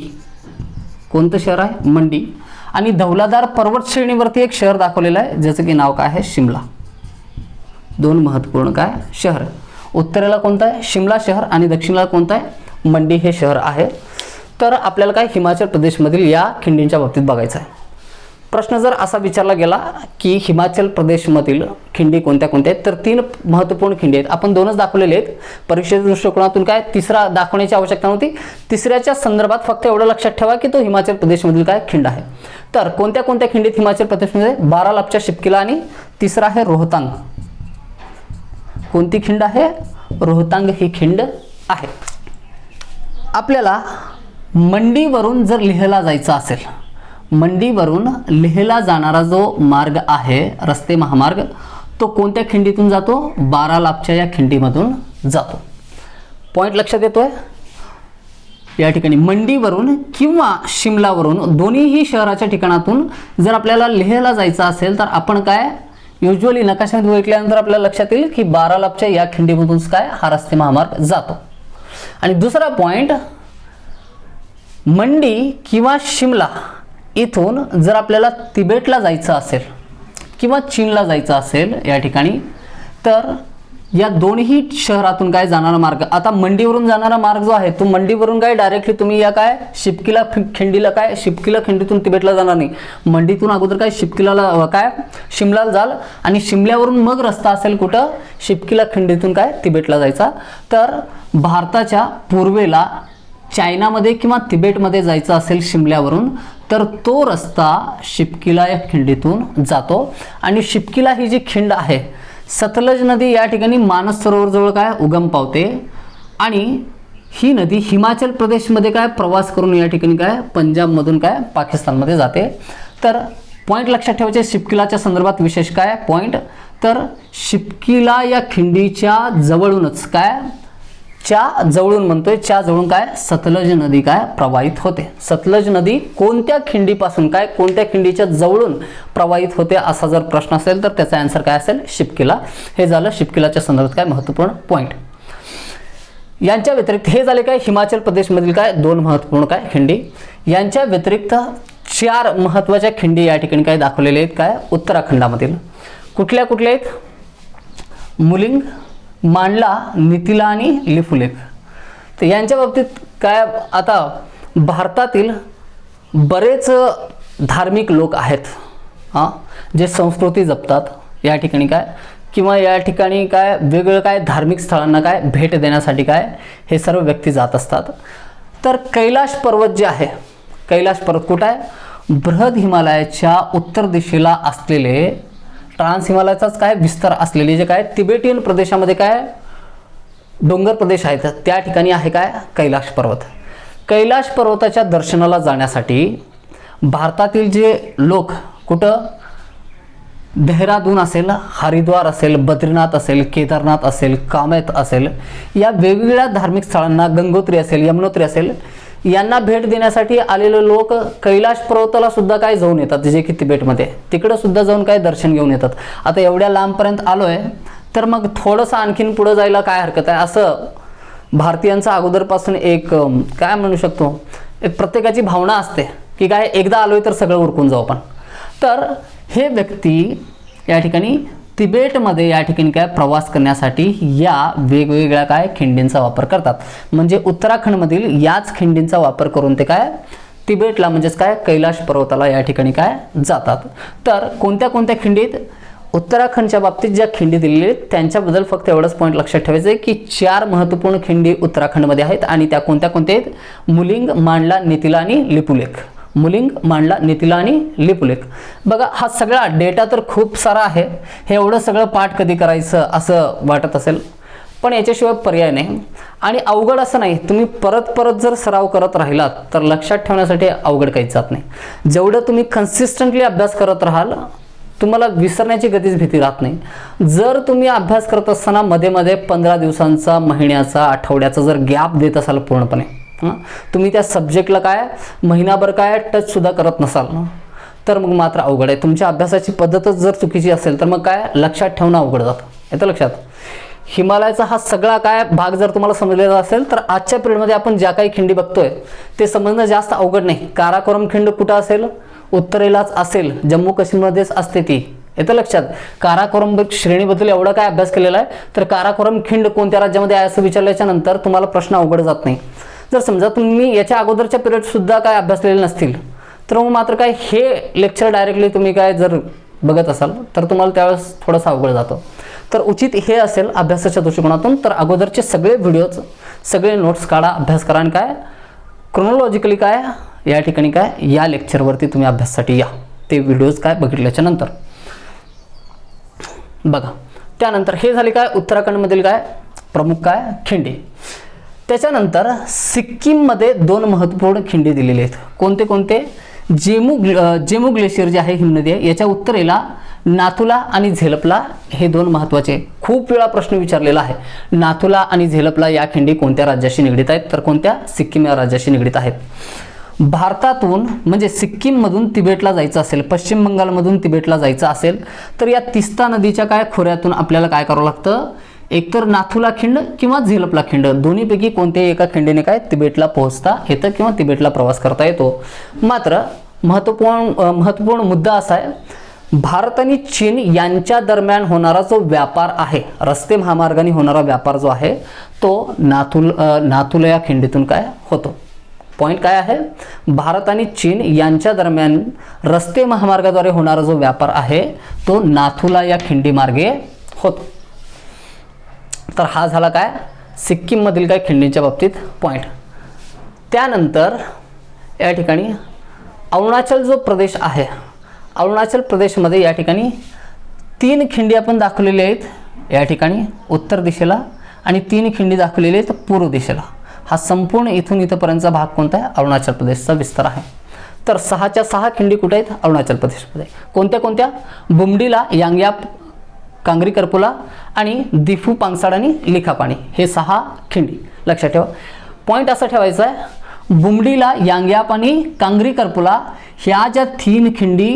कोणतं शहर आहे मंडी. आणि धौलाधार पर्वतश्रेणीवरती एक शहर दाखवलेलं आहे ज्याचं की नाव काय आहे शिमला. दोन महत्त्वपूर्ण काय शहर उत्तरेला कोणतं आहे शिमला शहर आणि दक्षिणेला कोणतं आहे मंडी हे शहर आहे. तर आपल्याला काय हिमाचल प्रदेशमधील या खिंडींच्या बाबतीत बघायचं आहे. प्रश्न जर असा विचारला गेला की हिमाचल प्रदेशमधील खिंडी कोणत्या कोणत्या आहेत तर 3 महत्त्वपूर्ण खिंडी आहेत. आपण 2च दाखवलेले आहेत. परीक्षेच्या दृष्टिकोनातून काय तिसरा दाखवण्याची आवश्यकता नव्हती. तिसऱ्याच्या संदर्भात फक्त एवढं लक्षात ठेवा की तो हिमाचल प्रदेशमधील काय खिंड आहे. तर कोणत्या कोणत्या खिंडीत हिमाचल प्रदेशमध्ये बारालापच्या शिपकिला आणि तिसरा आहे रोहतांग. कोणती खिंड आहे रोहतांग ही खिंड आहे. आपल्याला मंडीवरून जर लेहला जायचं असेल मंडीवरून लेहला जाणारा जो मार्ग आहे रस्ते महामार्ग तो कोणत्या खिंडीतून जातो बारालापच्या या खिंडीमधून जातो. पॉईंट लक्षात येतोय या ठिकाणी मंडीवरून किंवा शिमलावरून दोन्हीही शहराच्या ठिकाणातून जर आपल्याला लेहला जायचं असेल तर आपण काय युजुअली नकाशामध्ये बघितल्यानंतर आपल्याला लक्षात येईल की बारालापच्या या खिंडीमधून काय हा रस्ते महामार्ग जातो. आणि दुसरा पॉईंट मंडी किंवा शिमला इथून जर आपल्याला तिबेटला जायचं असेल किंवा चीनला जायचं असेल या ठिकाणी तर या दोन्ही शहरातून काय जाणारा मार्ग आता मंडीवरून जाणारा मार्ग जो आहे तो मंडीवरून काय डायरेक्टली तुम्ही या काय शिपकिला खिंडीतून तिबेटला जाणार नाही. मंडीतून अगोदर काय शिपकिलाला काय शिमलाला जाल आणि शिमल्यावरून मग रस्ता असेल कुठं शिपकिला खिंडीतून काय तिबेटला जायचा. तर भारताच्या पूर्वेला चायनामध्ये किंवा तिबेटमध्ये जायचं असेल शिमल्यावरून तर तो रस्ता शिपकिला या खिंडीतून जातो. आणि शिपकिला ही जी खिंड आहे सतलज नदी या ठिकाणी मानस सरोवरजवळ काय उगम पावते आणि ही नदी हिमाचल प्रदेशमध्ये काय प्रवास करून या ठिकाणी काय पंजाबमधून काय पाकिस्तानमध्ये जाते. तर पॉईंट लक्षात ठेवायचे शिपकिलाच्या संदर्भात विशेष काय पॉईंट तर शिपकिला या खिंडीच्या जवळूनच काय च्या जवळून म्हणतोय च्या जवळून काय सतलज नदी काय प्रवाहित होते. सतलज नदी कोणत्या खिंडीपासून काय कोणत्या खिंडीच्या जवळून प्रवाहित होते असा जर प्रश्न असेल तर त्याचा आन्सर काय असेल शिपकिला. हे झालं शिपकिलाच्या संदर्भात काय महत्त्वपूर्ण पॉईंट. यांच्या व्यतिरिक्त हे झाले काय हिमाचल प्रदेशमधील काय 2 महत्त्वपूर्ण काय खिंडी. यांच्या व्यतिरिक्त 4 महत्त्वाच्या खिंडी या ठिकाणी काय दाखवलेले आहेत काय उत्तराखंडामधील. कुठल्या कुठल्या आहेत मुलिंग, मांडला, नितिला आणि लिपुलेख. तर यांच्या बाबतीत काय आता भारतातील बरेच धार्मिक लोक आहेत जे संस्कृती जपतात या ठिकाणी काय किंवा या ठिकाणी काय वेगवेगळ्या काय धार्मिक स्थळांना काय भेट देण्यासाठी काय हे सर्व व्यक्ती जात असतात. तर कैलाश पर्वत जे आहे कैलाश पर्वत कुठं आहे बृहद हिमालयाच्या उत्तर दिशेला असलेले ट्रान्स हिमालयाचाच काय विस्तार असलेले जे काय तिबेटियन प्रदेशामध्ये काय डोंगर प्रदेश आहेत त्या ठिकाणी आहे काय कैलाश पर्वत. कैलाश पर्वताच्या दर्शनाला जाण्यासाठी भारतातील जे लोक कुठं देहरादून असेल, हरिद्वार असेल, बद्रीनाथ असेल, केदारनाथ असेल, कामेत असेल, या वेगवेगळ्या धार्मिक स्थळांना, गंगोत्री असेल, यमुनोत्री असेल, यांना भेट देण्यासाठी आलेले लोक कैलाश पर्वताला सुद्धा काय जाऊन येतात, जे की तिबेटमध्ये, तिकडं सुद्धा जाऊन काय दर्शन घेऊन येतात. आता एवढ्या लांबपर्यंत आलोय तर मग थोडंसं आणखीन पुढं जायला काय हरकत आहे, असं भारतीयांचा अगोदरपासून एक काय म्हणू शकतो, एक प्रत्येकाची भावना असते की काय एकदा आलोय तर सगळं उरकून जाऊ आपण. तर हे व्यक्ती या ठिकाणी तिबेटमध्ये या ठिकाणी काय प्रवास करण्यासाठी या वेगवेगळ्या काय खिंडींचा वापर करतात. म्हणजे उत्तराखंडमधील याच खिंडींचा वापर करून ते काय तिबेटला म्हणजेच काय कैलाश पर्वताला या ठिकाणी काय जातात. तर कोणत्या कोणत्या खिंडीत, उत्तराखंडच्या बाबतीत ज्या खिंडी दिलेल्या आहेत त्यांच्याबद्दल फक्त एवढंच पॉईंट लक्षात ठेवायचं आहे की 4 महत्त्वपूर्ण खिंडी उत्तराखंडमध्ये आहेत आणि त्या कोणत्या कोणत्या आहेत, मुलिंग, मांडला, नितिला आणि लिपुलेख. मुलिंग, मांडला, नितिला आणि लिपुलेख. बघा हा सगळा डेटा तर खूप सारा आहे, हे एवढं सगळं पाठ कधी करायचं असं वाटत असेल, पण याच्याशिवाय पर्याय नाही. आणि अवघड असं नाही, तुम्ही परत परत जर सराव करत राहिलात तर लक्षात ठेवण्यासाठी अवघड काहीच जात नाही. जेवढं तुम्ही कन्सिस्टंटली अभ्यास करत राहाल तुम्हाला विसरण्याची कधीच भीती राहत नाही. जर तुम्ही अभ्यास करत असताना मध्ये मध्ये 15 दिवसांचा, महिन्याचा, आठवड्याचा जर गॅप देत असाल पूर्णपणे, तुम्ही त्या सब्जेक्टला काय महिनाभर काय टच सुद्धा करत नसाल तर मग मात्र अवघड आहे. तुमच्या अभ्यासाची पद्धतच जर चुकीची असेल तर मग काय लक्षात ठेवणं अवघड जातं. येतं लक्षात. हिमालयाचा हा सगळा काय भाग जर तुम्हाला समजलेला असेल तर आजच्या पिरियडमध्ये आपण ज्या काही खिंडी बघतोय ते समजणं जास्त अवघड नाही. काराकोरम खिंड कुठं असेल, उत्तरेलाच असेल, जम्मू काश्मीरमध्येच असते ती. येतं लक्षात. काराकोरम श्रेणीबद्दल एवढा काय अभ्यास केलेला आहे तर काराकोरम खिंड कोणत्या राज्यामध्ये आहे असं विचारल्याच्या नंतर तुम्हाला प्रश्न अवघड जात नाही. जर समजा तुम्ही याच्या अगोदरच्या पिरियड सुद्धा काय अभ्यासलेले नसतील तर मग मात्र काय हे लेक्चर डायरेक्टली तुम्ही काय जर बघत असाल तर तुम्हाला त्यावेळेस थोडंसं अवघड जातं. तर उचित हे असेल अभ्यासाच्या दृष्टिकोनातून तर अगोदरचे सगळे व्हिडिओज, सगळे नोट्स काढा, अभ्यास करा आणि काय क्रोनॉलॉजिकली काय या ठिकाणी काय या लेक्चरवरती तुम्ही अभ्यासासाठी या, ते व्हिडिओज काय बघितल्याच्या नंतर. बघा त्यानंतर हे झाले काय उत्तराखंडमधील काय प्रमुख काय खिंडी. त्याच्यानंतर सिक्कीममध्ये 2 महत्त्वपूर्ण खिंडी दिलेले आहेत. कोणते कोणते, जेमू ग्लेशियर जे आहे हिमनदी आहे याच्या उत्तरेला नाथुला आणि झेलपला, हे 2 महत्त्वाचे. खूप वेळा प्रश्न विचारलेला आहे. नाथुला आणि झेलपला या खिंडी कोणत्या राज्याशी निगडीत आहेत तर कोणत्या, सिक्कीम या राज्याशी निगडीत आहेत. भारतातून म्हणजे सिक्कीममधून तिबेटला जायचं असेल, पश्चिम बंगालमधून तिबेटला जायचं असेल तर या तिस्ता नदीच्या काय खोऱ्यातून आपल्याला काय करावं लागतं, एकतर नाथुला खिंड किंवा झेलपला खिंड, दोन्हीपैकी कोणत्याही एका खिंडीने काय तिबेटला पोहोचता येतं किंवा तिबेटला प्रवास करता येतो. मात्र महत्त्वपूर्ण मुद्दा असा आहे, भारत आणि चीन यांच्या दरम्यान होणारा जो व्यापार आहे, रस्ते महामार्गाने होणारा व्यापार जो आहे तो नाथुला या खिंडीतून काय होतो. पॉईंट काय आहे, भारत आणि चीन यांच्या दरम्यान रस्ते महामार्गाद्वारे होणारा जो व्यापार आहे तो नाथुला या खिंडी मार्गे होतो. तर हा झाला काय सिक्कीममधील काय खिंडींच्या बाबतीत पॉईंट. त्यानंतर या ठिकाणी अरुणाचल जो प्रदेश आहे, अरुणाचल प्रदेशमध्ये या ठिकाणी 3 खिंडी आपण दाखवलेल्या आहेत या ठिकाणी उत्तर दिशेला आणि 3 खिंडी दाखवलेल्या आहेत पूर्व दिशेला. हा संपूर्ण इथून इथपर्यंतचा भाग कोणता आहे, अरुणाचल प्रदेशचा विस्तार आहे. तर 6च्या 6 खिंडी कुठे आहेत अरुणाचल प्रदेशमध्ये. कोणत्या कोणत्या, बुमडीला, यांग्याप, कांगरी करपुला आणि दिफू पांगसाड आणि लिखापाणी, हे 6 खिंडी लक्षात ठेवा. पॉईंट असा ठेवायचा आहे, बुमडीला, यांग्याप आणि कांगरी करपुला ह्या ज्या 3 खिंडी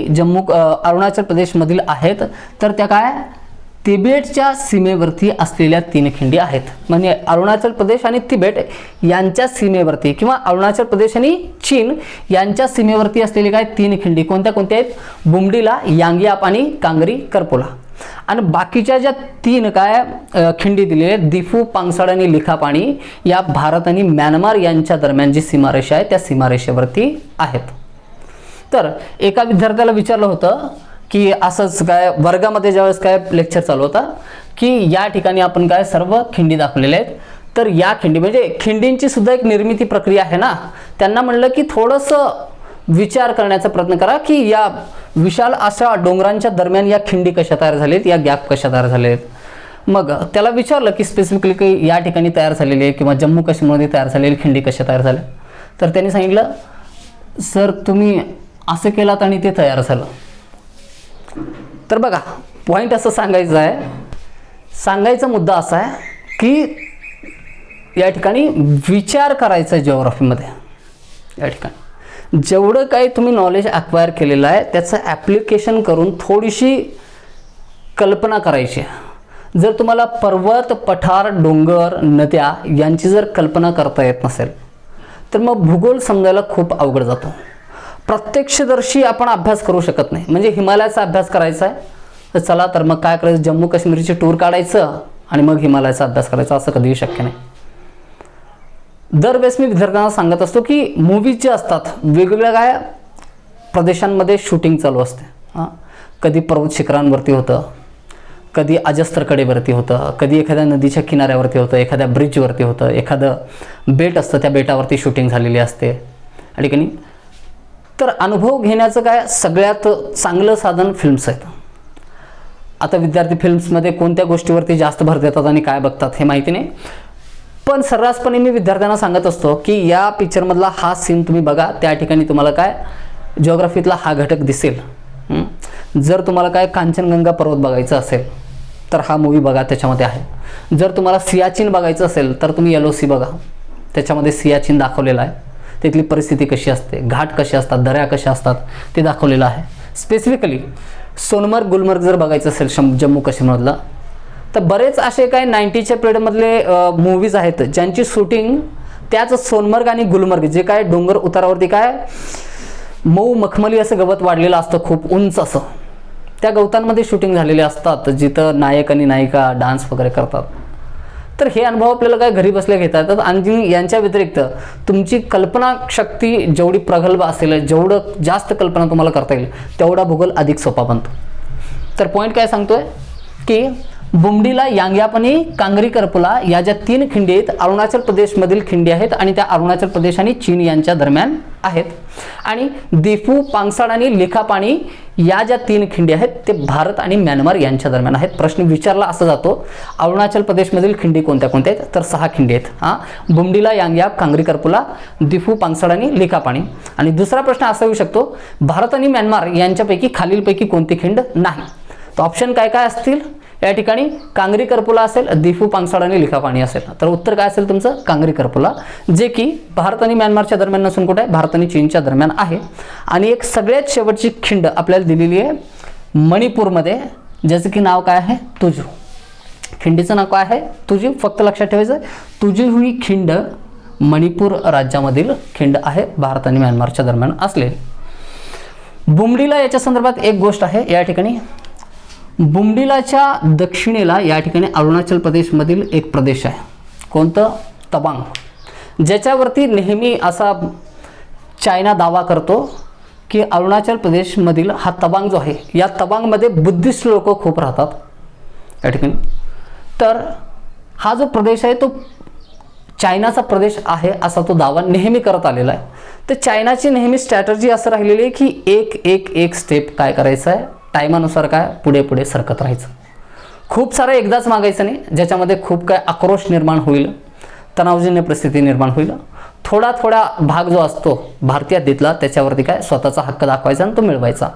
अरुणाचल प्रदेशमधील आहेत तर त्या काय तिबेटच्या सीमेवरती असलेल्या 3 खिंडी आहेत. म्हणजे अरुणाचल प्रदेश आणि तिबेट यांच्या सीमेवरती किंवा अरुणाचल प्रदेश आणि चीन यांच्या सीमेवरती असलेले काय 3 खिंडी कोणत्या कोणत्या आहेत, बुमडीला, यांग्याप आणि कांगरी करपुला. आणि बाकीच्या ज्या 3 काय खिंडी दिलेल्या आहेत, दिफू, पांगसाड आणि लिखापाणी, या भारत आणि म्यानमार यांच्या दरम्यान जी सीमारेषा आहे त्या सीमारेषेवरती आहेत. तर एका विद्यार्थ्याला विचारलं होतं की असंच काय वर्गामध्ये ज्यावेळेस काय लेक्चर चालू होता की या ठिकाणी आपण काय सर्व खिंडी दाखवलेल्या आहेत, तर या खिंडी म्हणजे खिंडींची सुद्धा एक निर्मिती प्रक्रिया आहे ना. त्यांना म्हणलं की थोडंसं विचार करण्याचा प्रयत्न करा की या विशाल अशा डोंगरांच्या दरम्यान या खिंडी कशा तयार झालेत, या गॅप कशा तयार झालेत. मग त्याला विचारलं की स्पेसिफिकली की या ठिकाणी तयार झालेली आहे किंवा जम्मू काश्मीरमध्ये तयार झालेली खिंडी कशा तयार झाल्या. तर त्यांनी सांगितलं सर तुम्ही असं केलात आणि ते तयार झालं. तर बघा पॉईंट असं सांगायचं आहे, सांगायचा मुद्दा असा आहे की या ठिकाणी विचार करायचा आहे जिओग्राफीमध्ये. या ठिकाणी जेवढं काही तुम्ही नॉलेज अक्वायर केलेलं आहे त्याचं ॲप्लिकेशन करून थोडीशी कल्पना करायची आहे. जर तुम्हाला पर्वत, पठार, डोंगर, नद्या यांची जर कल्पना करता येत नसेल तर मग भूगोल समजायला खूप अवघड जातो. प्रत्यक्षदर्शी आपण अभ्यास करू शकत नाही. म्हणजे हिमालयाचा अभ्यास करायचा आहे तर चला तर मग काय करायचं, जम्मू काश्मीरची टूर काढायचं आणि मग हिमालयाचा अभ्यास करायचा, असं कधीही शक्य नाही. दरवेळेस मी विद्यार्थ्यांना सांगत असतो की मूवीज जे असतात वेगवेगळ्या काय प्रदेशांमध्ये शूटिंग चालू असते. कधी पर्वत शिखरांवरती होतं, कधी अजस्त्र कडेवरती होतं, कधी एखाद्या नदीच्या किनाऱ्यावरती होतं, एखाद्या ब्रिजवरती होतं, एखादं बेट असतं त्या बेटावरती शूटिंग झालेली असते या ठिकाणी. तर अनुभव घेण्याचं काय सगळ्यात चांगलं साधन फिल्म्स आहेत. आता विद्यार्थी फिल्म्समध्ये कोणत्या गोष्टीवरती जास्त भर देतात आणि काय बघतात हे माहिती नाही, पण सर्रासपणे मी विद्यार्थ्यांना सांगत असतो की या पिक्चरमधला हा सीन तुम्ही बघा, त्या ठिकाणी तुम्हाला काय जिओग्राफीतला हा घटक दिसेल. जर तुम्हाला काय कांचनगंगा पर्वत बघायचं असेल तर हा मूवी बघा, त्याच्यामध्ये आहे. जर तुम्हाला सियाचीन बघायचं असेल तर तुम्ही LOC बघा, त्याच्यामध्ये सियाचीन दाखवलेलं आहे. तिथली परिस्थिती कशी असते, घाट कसे असतात, दऱ्या कशा असतात ते दाखवलेलं आहे. स्पेसिफिकली सोनमर्ग, गुलमर्ग जर बघायचं असेल जम्मू काश्मीरमधलं तर बरेच असे काय 90च्या पिरियडमधले मूवीज आहेत ज्यांची शूटिंग त्याच सोनमर्ग आणि गुलमर्ग, जे काय डोंगर उतारावरती काय मऊ मखमली असं गवत वाढलेलं असतं खूप उंच असं, त्या गवतांमध्ये शूटिंग झालेले असतात जिथं नायक आणि नायिका डान्स वगैरे करतात. तर हे अनुभव आपल्याला काय घरी बसल्या घेता येतात. आणि यांच्या व्यतिरिक्त तुमची कल्पना शक्ती जेवढी प्रगल्भ असेल, जेवढं जास्त कल्पना तुम्हाला करता येईल तेवढा भूगोल अधिक सोपा बनतो. तर पॉईंट काय सांगतोय की बुमडीला, यांग्याप आणि कांगरीकरपुला या ज्या 3 खिंडी आहेत अरुणाचल प्रदेशमधील खिंडी आहेत आणि त्या अरुणाचल प्रदेश आणि चीन यांच्या दरम्यान आहेत. आणि दिफू, पांगसाड आणि लिखापाणी या ज्या 3 खिंडी आहेत ते भारत आणि म्यानमार यांच्या दरम्यान आहेत. प्रश्न विचारला असा जातो अरुणाचल प्रदेशमधील खिंडी कोणत्या कोणत्या आहेत, तर 6 खिंडी आहेत. बुमडीला, यांग्याप, कांगरीकरपुला, दिफू, पांगसाड आणि लिखापाणी. आणि दुसरा प्रश्न असा येऊ शकतो भारत आणि म्यानमार यांच्यापैकी खालीलपैकी कोणती खिंड नाही. तर ऑप्शन काय काय असतील या ठिकाणी, कांगरीकरपुला असेल, दिफू, पांगसाड आणि लिखापाणी असेल. तर उत्तर काय असेल तुमचं, कांगरीकरपुला, जे की भारत आणि म्यानमारच्या दरम्यान नसून कुठे आहे, भारत आणि चीनच्या दरम्यान आहे. आणि एक सगळ्यात शेवटची खिंड आपल्याला दिलेली आहे मणिपूरमध्ये, ज्याचं की नाव काय आहे, तुजू. खिंडीचं नाव काय आहे, तुजू. फक्त लक्षात ठेवायचं तुजू ही खिंड मणिपूर राज्यामधील खिंड आहे, भारत आणि म्यानमारच्या दरम्यान असलेली. बुमडीला याच्या संदर्भात एक गोष्ट आहे या ठिकाणी, बुमडीलाच्या दक्षिणेला या ठिकाणी अरुणाचल प्रदेशमधील एक प्रदेश आहे. कोणतं, तवांग, ज्याच्यावरती नेहमी असा चायना दावा करतो की अरुणाचल प्रदेशमधील हा तवांग जो आहे, या तवांगमध्ये बुद्धिस्ट लोक खूप राहतात या ठिकाणी. तर हा जो प्रदेश आहे तो चायनाचा प्रदेश आहे असा तो दावा नेहमी करत आलेला आहे. तर चायनाची नेहमी स्ट्रॅटर्जी असं राहिलेली आहे की एक स्टेप काय करायचं आहे, टायमानुसार काय पुढे पुढे सरकत राहायचं. खूप सारं एकदाच मागायचं नाही, ज्याच्यामध्ये खूप काय आक्रोश निर्माण होईल, तणावजन्य परिस्थिती निर्माण होईल. थोडा थोडा भाग जो असतो भारतीय हद्दीतला त्याच्यावरती काय स्वतःचा हक्क दाखवायचा आणि तो मिळवायचा.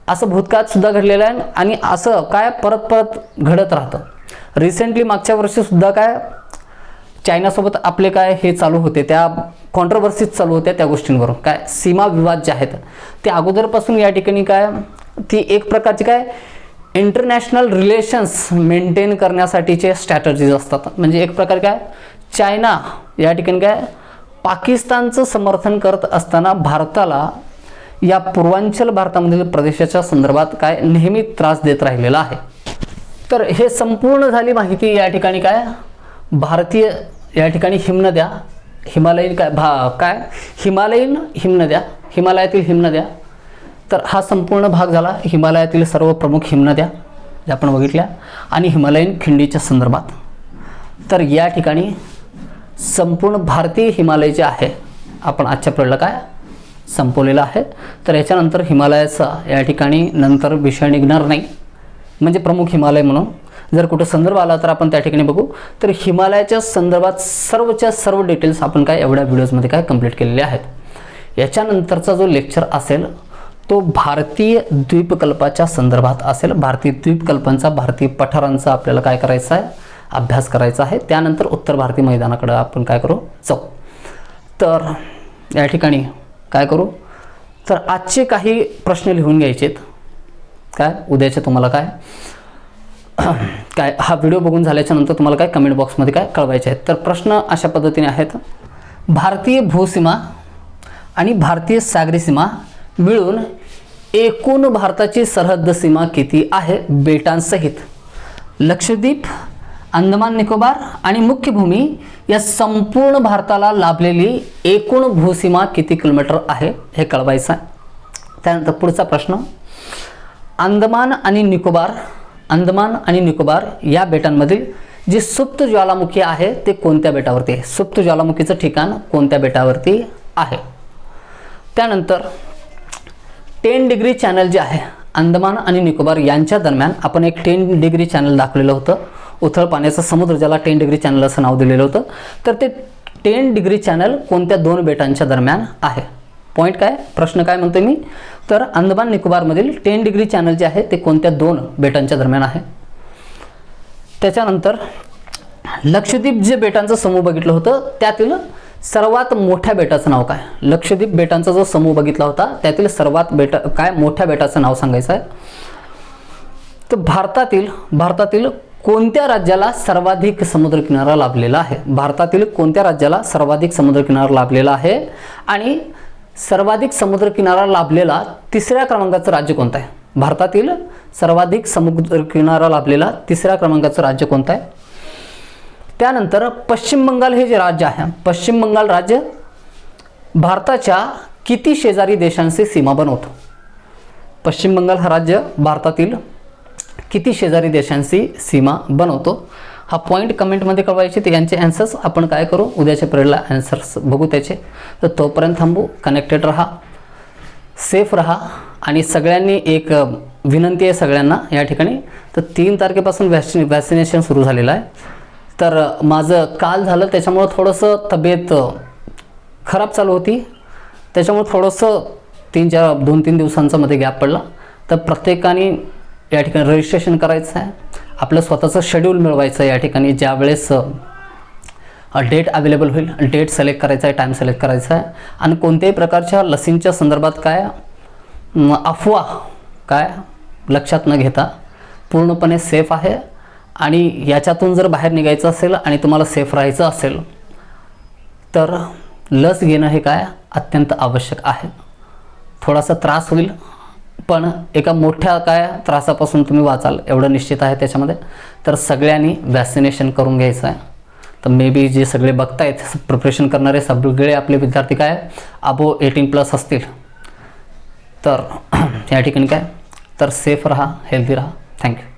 असं भूतकाळात सुद्धा घडलेलं आहे आणि असं काय परत परत घडत राहतं. रिसेंटली मागच्या वर्षी सुद्धा काय चायनासोबत आपले काय हे चालू होते, त्या कॉन्ट्रोवर्सीज चालू होत्या त्या गोष्टींवरून. काय सीमा विवाद जे आहेत ते अगोदरपासून या ठिकाणी काय ती एक प्रकारची काय इंटरनॅशनल रिलेशन्स मेंटेन करण्यासाठीचे स्ट्रॅटर्जीज असतात. म्हणजे एक प्रकारे काय चायना या ठिकाणी काय पाकिस्तानचं समर्थन करत असताना भारताला या पूर्वांचल भारतामधील प्रदेशाच्या संदर्भात काय नेहमी त्रास देत राहिलेला आहे. तर हे संपूर्ण झाली माहिती या ठिकाणी काय भारतीय या ठिकाणी हिमनद्या, हिमालयीन काय हिमालयीन हिमनद्या, हिमालयातील हिमनद्या. तर हा संपूर्ण भाग झाला हिमालयातील सर्व प्रमुख हिमनद्या ज्या आपण बघितल्या आणि हिमालयीन खिंडीच्या संदर्भात. तर या ठिकाणी संपूर्ण भारतीय हिमालय जे आहे आपण आजच्या पिरियडला काय संपवलेला आहे. तर याच्यानंतर हिमालयाचा या ठिकाणी नंतर विषय निघणार नाही, म्हणजे प्रमुख हिमालय म्हणून जर कुठं संदर्भ आला तर आपण त्या ठिकाणी बघू. तर हिमालयाच्या संदर्भात सर्वच्या सर्व डिटेल्स आपण काय एवढ्या व्हिडिओजमध्ये काय कंप्लीट केलेले आहेत. याच्यानंतरचा जो लेक्चर असेल तो भारतीय द्वीपकल्पाच्या संदर्भात असेल. भारतीय द्वीपकल्पांचा, भारतीय पठारांचा आपल्याला काय करायचा आहे, अभ्यास करायचा आहे. त्यानंतर उत्तर भारतीय मैदानाकडे आपण काय करू जाऊ. तर या ठिकाणी काय करू, तर आजचे काही प्रश्न लिहून घ्यायचेत. काय उद्याचे तुम्हाला काय काय हा व्हिडिओ बघून झाल्याच्या नंतर तुम्हाला काय कमेंट बॉक्समध्ये काय कळवायचे आहेत. तर प्रश्न अशा पद्धतीने आहेत. भारतीय भूसीमा आणि भारतीय सागरी सीमा मिळून एकूण भारताची सरहद्द सीमा किती आहे बेटांसहित? लक्षद्वीप, अंदमान निकोबार आणि मुख्य भूमी या संपूर्ण भारताला लाभलेली एकूण भूसीमा किती किलोमीटर आहे हे कळवायचं आहे. त्यानंतर पुढचा प्रश्न, अंदमान आणि निकोबार या बेटांमधील जी सुप्त ज्वालामुखी आहे ते कोणत्या बेटावरती आहे? सुप्त ज्वालामुखीचं ठिकाण कोणत्या बेटावरती आहे? त्यानंतर 10 डिग्री चॅनल जे आहे अंदमान आणि निकोबार यांच्या दरम्यान आपण एक 10 डिग्री चॅनल दाखवलेलं होतं. उथळ पाण्याचा समुद्र, ज्याला 10 डिग्री चॅनल असं नाव दिलेलं होतं. तर ते 10 डिग्री चॅनल कोणत्या दोन बेटांच्या दरम्यान आहे? पॉईंट काय, प्रश्न काय म्हणतोय मी, तर अंदमान निकोबारमधील 10 डिग्री चॅनल जे आहे ते कोणत्या दोन बेटांच्या दरम्यान आहे? त्याच्यानंतर लक्षद्वीप जे बेटांचं समूह बघितलं होतं त्यातील सर्वात मोठ्या बेटाचं नाव काय? लक्षद्वीप बेटांचा जो समूह बघितला होता त्यातील सर्वात मोठ्या बेटाचं नाव सांगायचं आहे. तर भारतातील कोणत्या राज्याला सर्वाधिक समुद्रकिनारा लाभलेला आहे? भारतातील कोणत्या राज्याला सर्वाधिक समुद्रकिनारा लाभलेला आहे? आणि सर्वाधिक समुद्रकिनारा लाभलेला तिसऱ्या क्रमांकाचं राज्य कोणतं आहे? भारतातील सर्वाधिक समुद्रकिनारा लाभलेला तिसऱ्या क्रमांकाचं राज्य कोणतं आहे? त्यानंतर पश्चिम बंगाल हे जे राज्य आहे, पश्चिम बंगाल राज्य भारताच्या किती शेजारी देशांशी सीमा बनवतो? पश्चिम बंगाल हा राज्य भारतातील किती शेजारी देशांशी सीमा बनवतो? हा पॉईंट कमेंटमध्ये कळवायचे. ते यांचे आन्सर्स आपण काय करू, उद्याच्या पिरियडला आन्सर्स बघू त्याचे. तर तोपर्यंत थांबू, कनेक्टेड राहा, सेफ राहा. आणि सगळ्यांनी एक विनंती आहे सगळ्यांना या ठिकाणी, तर 3 तारखेपासून वॅक्सिनेशन सुरू झालेलं आहे. तर माझं काल झालं त्याच्यामुळं थोडंसं तब्येत खराब चालू होती, त्याच्यामुळे थोडंसं 2-3 दिवसांचा मध्ये गॅप पडला. तर प्रत्येकाने या ठिकाणी रजिस्ट्रेशन करायचं आहे, आपलं स्वतःचं शेड्यूल मिळवायचं आहे. या ठिकाणी ज्या वेळेस डेट अवेलेबल होईल डेट सिलेक्ट करायचा आहे, टाईम सिलेक्ट करायचा आहे. आणि कोणत्याही प्रकारच्या लसींच्या संदर्भात काय अफवा काय लक्षात न घेता पूर्णपणे सेफ आहे. आणि याच्यातून जर बाहेर निघायचं असेल आणि तुम्हाला सेफ राहायचं असेल तर लस घेणं हे काय अत्यंत आवश्यक आहे. थोडासा त्रास होईल पण एका मोठ्या काय त्रासापासून तुम्ही वाचाल एवढं निश्चित आहे त्याच्यामध्ये. तर सगळ्यांनी वॅक्सिनेशन करून घ्यायचं आहे. तर मे बी जे सगळे बघतायत प्रिपरेशन करणारे सगळे आपले विद्यार्थी काय अबो 18+ असतील. तर या ठिकाणी काय तर सेफ राहा, हेल्दी राहा. थँक्यू.